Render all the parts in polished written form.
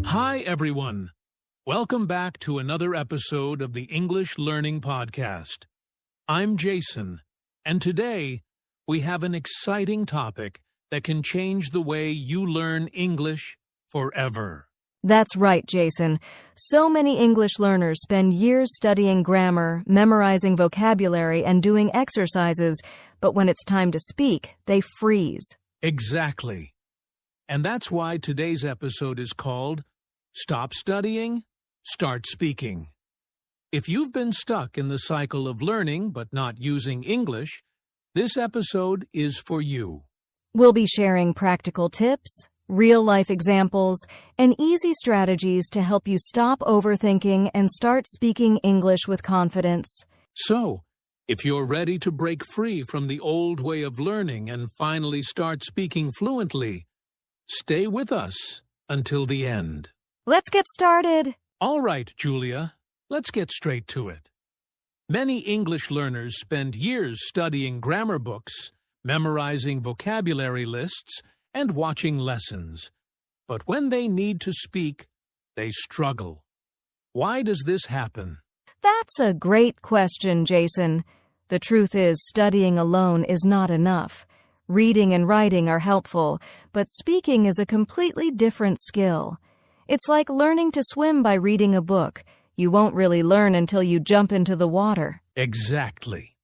Hi, everyone. Welcome back to another episode of the English Learning Podcast. I'm Jason, and today we have an exciting topic that can change the way you learn English forever. That's right, Jason. So many English learners spend years studying grammar, memorizing vocabulary, and doing exercises, but when it's time to speak, they freeze. Exactly. And that's why today's episode is called Stop Studying, Start Speaking. If you've been stuck in the cycle of learning but not using English, this episode is for you. We'll be sharing practical tips, real-life examples, and easy strategies to help you stop overthinking and start speaking English with confidence. So, if you're ready to break free from the old way of learning and finally start speaking fluently, stay with us until the end. Let's get started. All right, Julia, let's get straight to it. Many English learners spend years studying grammar books, memorizing vocabulary lists, and watching lessons. But when they need to speak, they struggle. Why does this happen? That's a great question, Jason. The truth is, studying alone is not enough. Reading and writing are helpful, but speaking is a completely different skill. It's like learning to swim by reading a book. You won't really learn until you jump into the water. Exactly.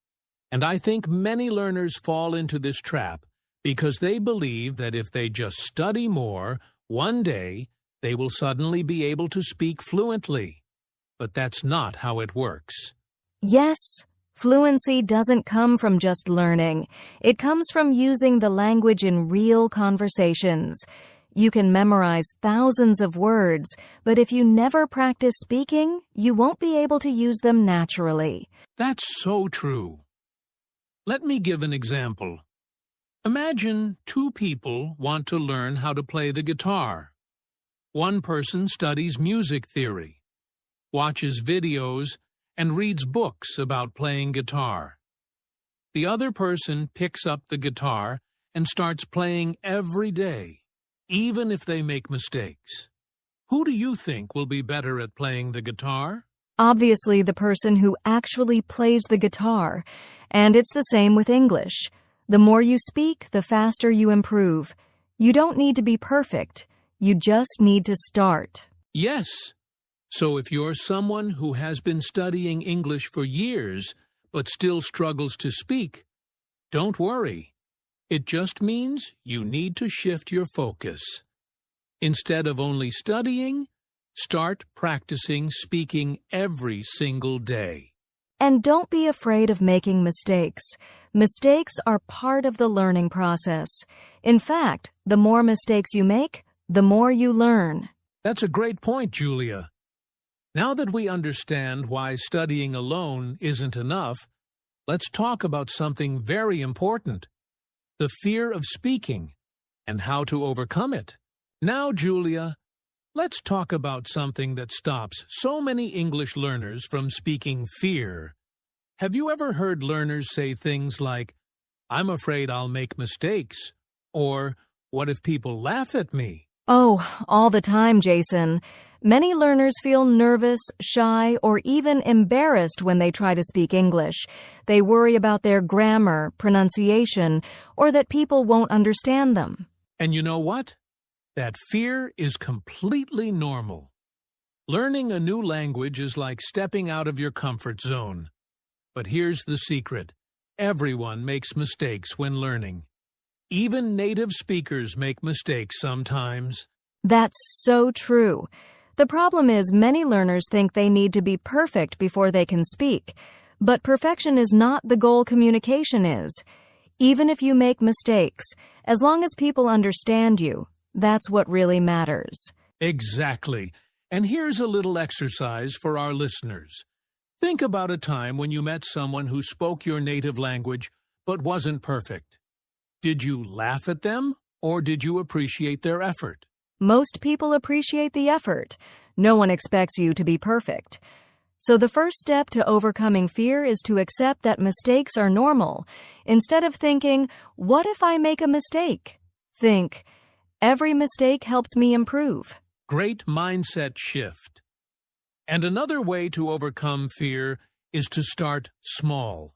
And I think many learners fall into this trap because they believe that if they just study more, one day they will suddenly be able to speak fluently. But that's not how it works. Yes, fluency doesn't come from just learning. It comes from using the language in real conversations. You can memorize thousands of words, but if you never practice speaking, you won't be able to use them naturally. That's so true. Let me give an example. Imagine two people want to learn how to play the guitar. One person studies music theory, watches videos, and reads books about playing guitar. The other person picks up the guitar and starts playing every day, even if they make mistakes. Who do you think will be better at playing the guitar? Obviously, the person who actually plays the guitar. And it's the same with English. The more you speak, the faster you improve. You don't need to be perfect. You just need to start. Yes. So if you're someone who has been studying English for years but still struggles to speak, don't worry. It just means you need to shift your focus. Instead of only studying, start practicing speaking every single day. And don't be afraid of making mistakes. Mistakes are part of the learning process. In fact, the more mistakes you make, the more you learn. That's a great point, Julia. Now that we understand why studying alone isn't enough, let's talk about something very important: the fear of speaking and how to overcome it. Now, Julia, let's talk about something that stops so many English learners from speaking fear. Have you ever heard learners say things like, "I'm afraid I'll make mistakes," or "What if people laugh at me?" Oh, all the time, Jason. Many learners feel nervous, shy, or even embarrassed when they try to speak English. They worry about their grammar, pronunciation, or that people won't understand them. And you know what? That fear is completely normal. Learning a new language is like stepping out of your comfort zone. But here's the secret: everyone makes mistakes when learning. Even native speakers make mistakes sometimes. That's so true. The problem is many learners think they need to be perfect before they can speak. But perfection is not the goal communication is. Even if you make mistakes, as long as people understand you, that's what really matters. Exactly. And here's a little exercise for our listeners. Think about a time when you met someone who spoke your native language but wasn't perfect. Did you laugh at them, or did you appreciate their effort? Most people appreciate the effort. No one expects you to be perfect. So the first step to overcoming fear is to accept that mistakes are normal. Instead of thinking, "What if I make a mistake?" Think, "Every mistake helps me improve." Great mindset shift. And another way to overcome fear is to start small.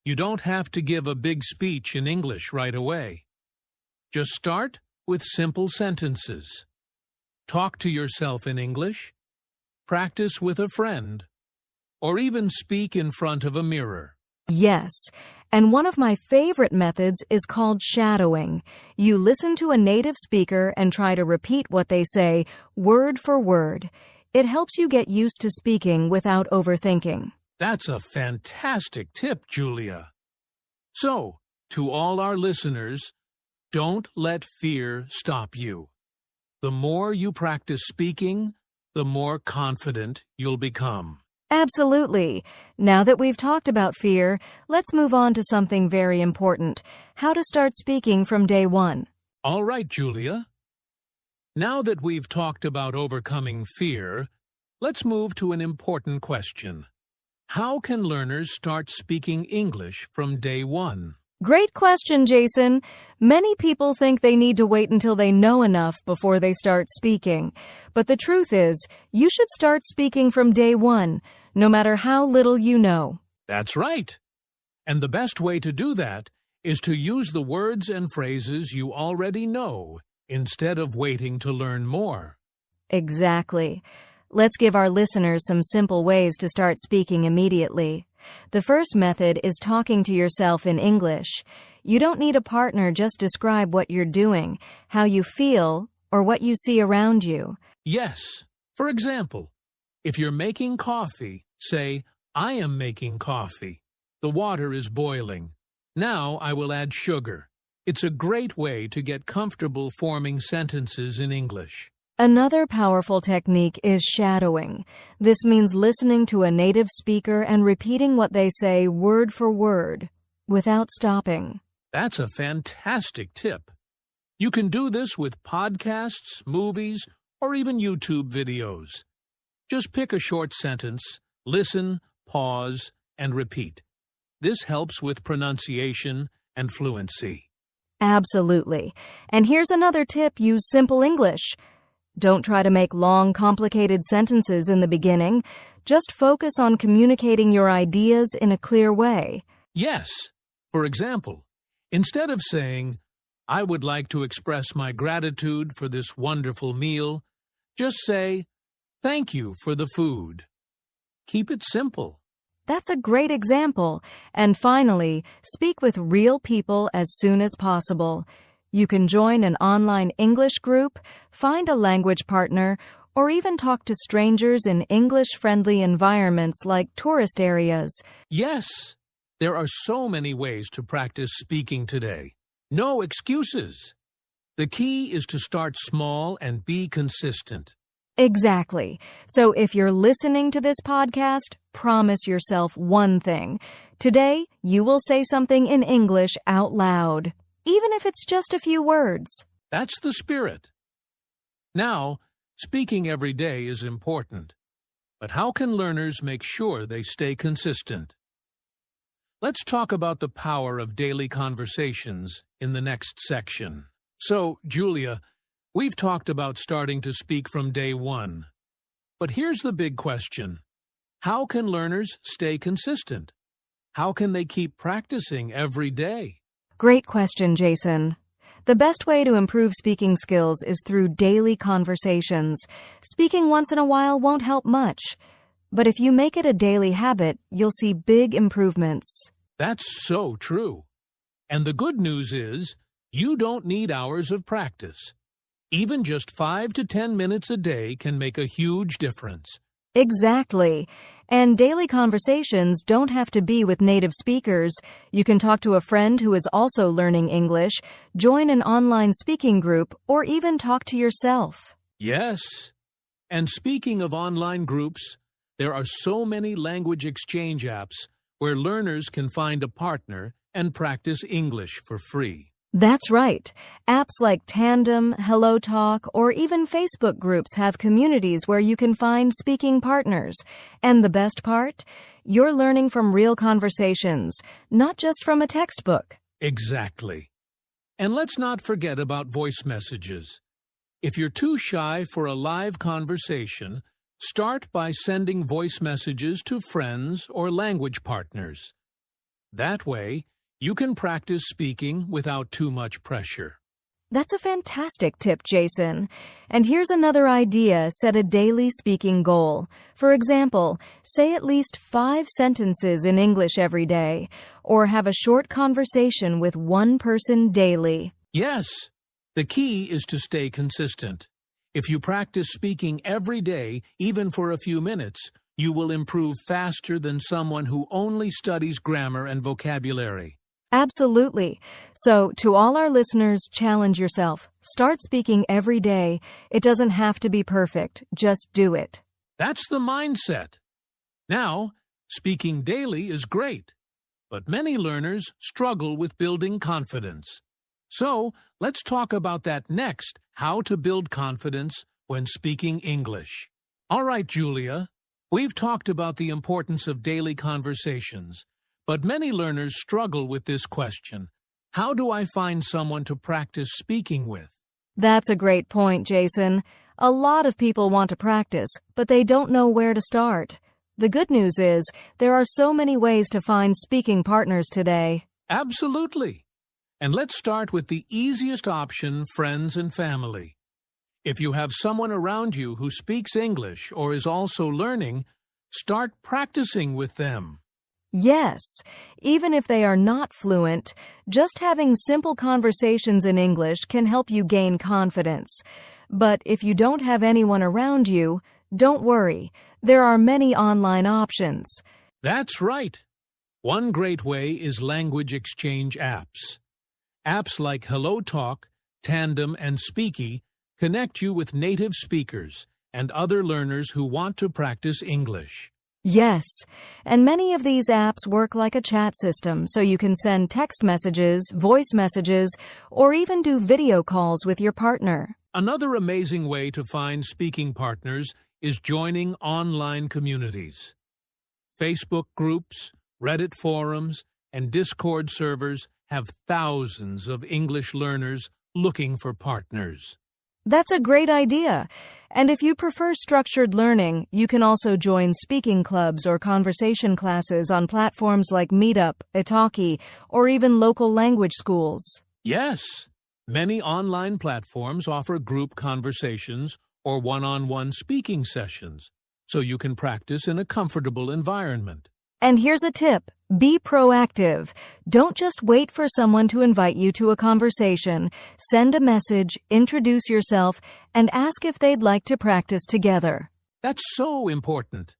You don't have to give a big speech in English right away. Just start with simple sentences. Talk to yourself in English, practice with a friend, or even speak in front of a mirror. Yes, and one of my favorite methods is called shadowing. You listen to a native speaker and try to repeat what they say, word for word. It helps you get used to speaking without overthinking. That's a fantastic tip, Julia. So, to all our listeners, don't let fear stop you. The more you practice speaking, the more confident you'll become. Absolutely. Now that we've talked about fear, let's move on to something very important: how to start speaking from day one. All right, Julia. Now that we've talked about overcoming fear, let's move to an important question. How can learners start speaking English from day one? Great question, Jason. Many people think they need to wait until they know enough before they start speaking. But the truth is, you should start speaking from day one, no matter how little you know. That's right. And the best way to do that is to use the words and phrases you already know instead of waiting to learn more. Exactly. Let's give our listeners some simple ways to start speaking immediately. The first method is talking to yourself in English. You don't need a partner, just describe what you're doing, how you feel, or what you see around you. Yes. For example, if you're making coffee, say, I am making coffee. The water is boiling. Now I will add sugar. It's a great way to get comfortable forming sentences in English. Another powerful technique is shadowing. This means listening to a native speaker and repeating what they say word for word, without stopping. That's a fantastic tip. You can do this with podcasts, movies, or even YouTube videos. Just pick a short sentence, listen, pause, and repeat. This helps with pronunciation and fluency. Absolutely. And here's another tip: use simple English. Don't try to make long, complicated sentences in the beginning. Just focus on communicating your ideas in a clear way. Yes. For example, instead of saying, I would like to express my gratitude for this wonderful meal, just say, thank you for the food. Keep it simple. That's a great example. And finally, speak with real people as soon as possible. You can join an online English group, find a language partner, or even talk to strangers in English-friendly environments like tourist areas. Yes, there are so many ways to practice speaking today. No excuses. The key is to start small and be consistent. Exactly. So if you're listening to this podcast, promise yourself one thing. Today, you will say something in English out loud, even if it's just a few words. That's the spirit. Now, speaking every day is important. But how can learners make sure they stay consistent? Let's talk about the power of daily conversations in the next section. So, Julia, we've talked about starting to speak from day one. But here's the big question. How can learners stay consistent? How can they keep practicing every day? Great question, Jason. The best way to improve speaking skills is through daily conversations. Speaking once in a while won't help much. But if you make it a daily habit, you'll see big improvements. That's so true. And the good news is, you don't need hours of practice. Even just 5 to 10 minutes a day can make a huge difference. Exactly. And daily conversations don't have to be with native speakers. You can talk to a friend who is also learning English, join an online speaking group, or even talk to yourself. Yes. And speaking of online groups, there are so many language exchange apps where learners can find a partner and practice English for free. That's right. Apps like Tandem, HelloTalk, or even Facebook groups have communities where you can find speaking partners. And the best part? You're learning from real conversations, not just from a textbook. Exactly. And let's not forget about voice messages. If you're too shy for a live conversation, start by sending voice messages to friends or language partners. That way, you can practice speaking without too much pressure. That's a fantastic tip, Jason. And here's another idea: set a daily speaking goal. For example, say at least 5 sentences in English every day, or have a short conversation with one person daily. Yes, the key is to stay consistent. If you practice speaking every day, even for a few minutes, you will improve faster than someone who only studies grammar and vocabulary. Absolutely. So, to all our listeners, challenge yourself. Start speaking every day. It doesn't have to be perfect. Just do it. That's the mindset. Now, speaking daily is great, but many learners struggle with building confidence. So, let's talk about that next: how to build confidence when speaking English. All right, Julia, we've talked about the importance of daily conversations, but many learners struggle with this question: how do I find someone to practice speaking with? That's a great point, Jason. A lot of people want to practice, but they don't know where to start. The good news is, there are so many ways to find speaking partners today. Absolutely. And let's start with the easiest option: friends and family. If you have someone around you who speaks English or is also learning, start practicing with them. Yes, even if they are not fluent, just having simple conversations in English can help you gain confidence. But if you don't have anyone around you, don't worry. There are many online options. That's right. One great way is language exchange apps. Apps like HelloTalk, Tandem, and Speaky connect you with native speakers and other learners who want to practice English. Yes, and many of these apps work like a chat system, so you can send text messages, voice messages, or even do video calls with your partner. Another amazing way to find speaking partners is joining online communities. Facebook groups, Reddit forums, and Discord servers have thousands of English learners looking for partners. That's a great idea. And if you prefer structured learning, you can also join speaking clubs or conversation classes on platforms like Meetup, Italki, or even local language schools. Yes, many online platforms offer group conversations or one-on-one speaking sessions, so you can practice in a comfortable environment. And here's a tip: be proactive. Don't just wait for someone to invite you to a conversation. Send a message, introduce yourself, and ask if they'd like to practice together. That's so important.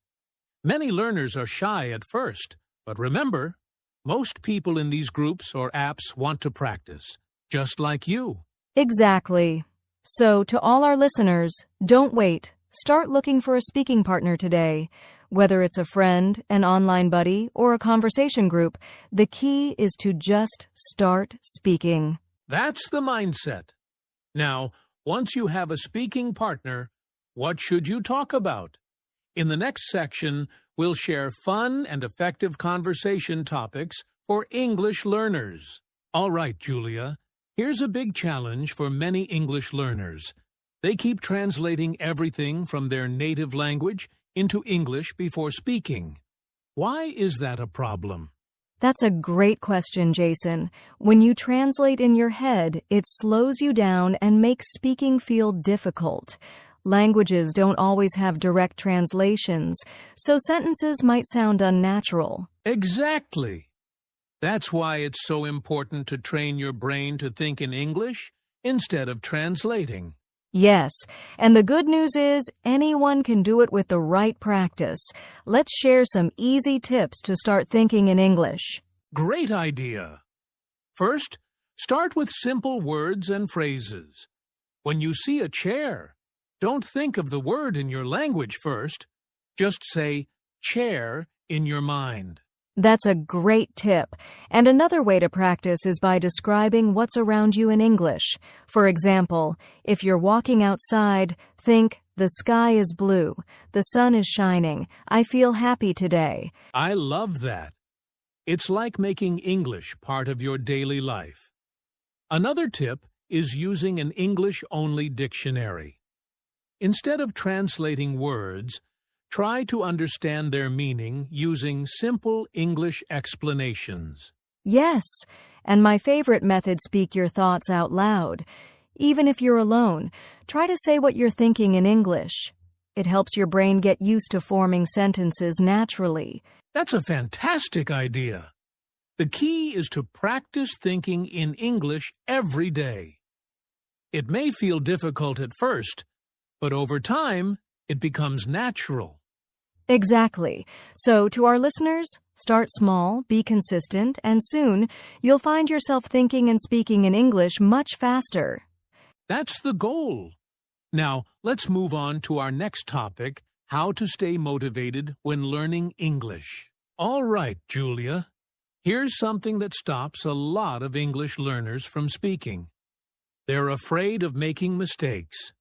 Many learners are shy at first, but remember, most people in these groups or apps want to practice, just like you. Exactly. So, to all our listeners, don't wait. Start looking for a speaking partner today. Whether it's a friend, an online buddy, or a conversation group, the key is to just start speaking. That's the mindset. Now, once you have a speaking partner, what should you talk about? In the next section, we'll share fun and effective conversation topics for English learners. All right, Julia, here's a big challenge for many English learners. They keep translating everything from their native language into English before speaking. Why is that a problem? That's a great question, Jason. When you translate in your head, it slows you down and makes speaking feel difficult. Languages don't always have direct translations, so sentences might sound unnatural. Exactly. That's why it's so important to train your brain to think in English instead of translating. Yes, and the good news is anyone can do it with the right practice. Let's share some easy tips to start thinking in English. Great idea. First, start with simple words and phrases. When you see a chair, don't think of the word in your language first. Just say chair in your mind. That's a great tip. And another way to practice is by describing what's around you in English. For example, if you're walking outside, think, "The sky is blue. The sun is shining. I feel happy today." I love that. It's like making English part of your daily life. Another tip is using an English-only dictionary. Instead of translating words, try to understand their meaning using simple English explanations. Yes, and my favorite method, speak your thoughts out loud. Even if you're alone, try to say what you're thinking in English. It helps your brain get used to forming sentences naturally. That's a fantastic idea. The key is to practice thinking in English every day. It may feel difficult at first, but over time, it becomes natural. Exactly. So, to our listeners, start small, be consistent, and soon you'll find yourself thinking and speaking in English much faster. That's the goal. Now, let's move on to our next topic, how to stay motivated when learning English. All right, Julia. Here's something that stops a lot of English learners from speaking. They're afraid of making mistakes.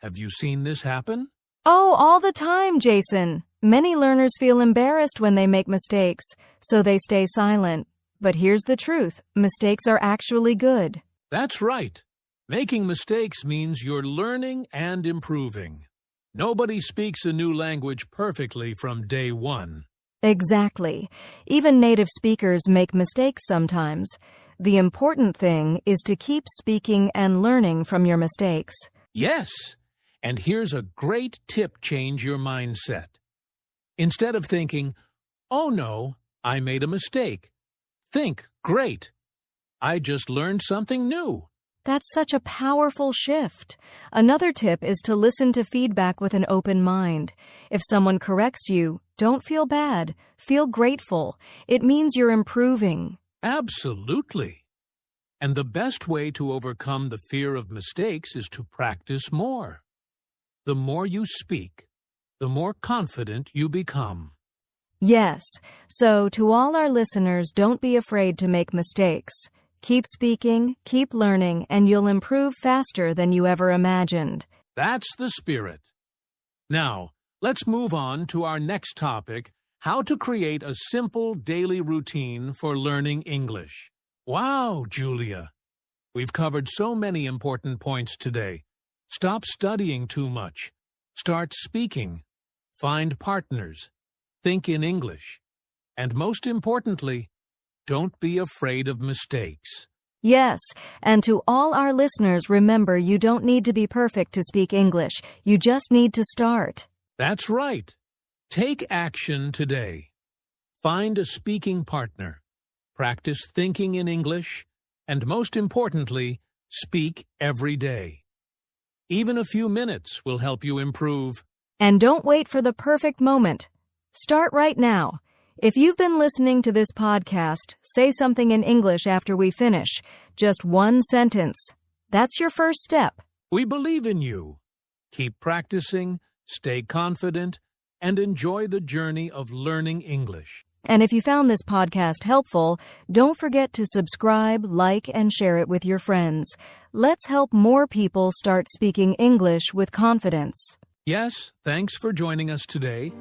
Have you seen this happen? Oh, all the time, Jason. Many learners feel embarrassed when they make mistakes, so they stay silent. But here's the truth. Mistakes are actually good. That's right. Making mistakes means you're learning and improving. Nobody speaks a new language perfectly from day one. Exactly. Even native speakers make mistakes sometimes. The important thing is to keep speaking and learning from your mistakes. Yes, and here's a great tip: change your mindset. Instead of thinking, "Oh no, I made a mistake," think, "Great, I just learned something new." That's such a powerful shift. Another tip is to listen to feedback with an open mind. If someone corrects you, don't feel bad. Feel grateful. It means you're improving. Absolutely. And the best way to overcome the fear of mistakes is to practice more. The more you speak, the more confident you become. Yes. So, to all our listeners, don't be afraid to make mistakes. Keep speaking, keep learning, and you'll improve faster than you ever imagined. That's the spirit. Now, let's move on to our next topic, how to create a simple daily routine for learning English. Wow, Julia! We've covered so many important points today. Stop studying too much. Start speaking. Find partners. Think in English. And most importantly, don't be afraid of mistakes. Yes, and to all our listeners, remember, you don't need to be perfect to speak English. You just need to start. That's right. Take action today. Find a speaking partner. Practice thinking in English. And most importantly, speak every day. Even a few minutes will help you improve. And don't wait for the perfect moment. Start right now. If you've been listening to this podcast, say something in English after we finish. Just one sentence. That's your first step. We believe in you. Keep practicing, stay confident, and enjoy the journey of learning English. And if you found this podcast helpful, don't forget to subscribe, like, and share it with your friends. Let's help more people start speaking English with confidence. Yes, thanks for joining us today.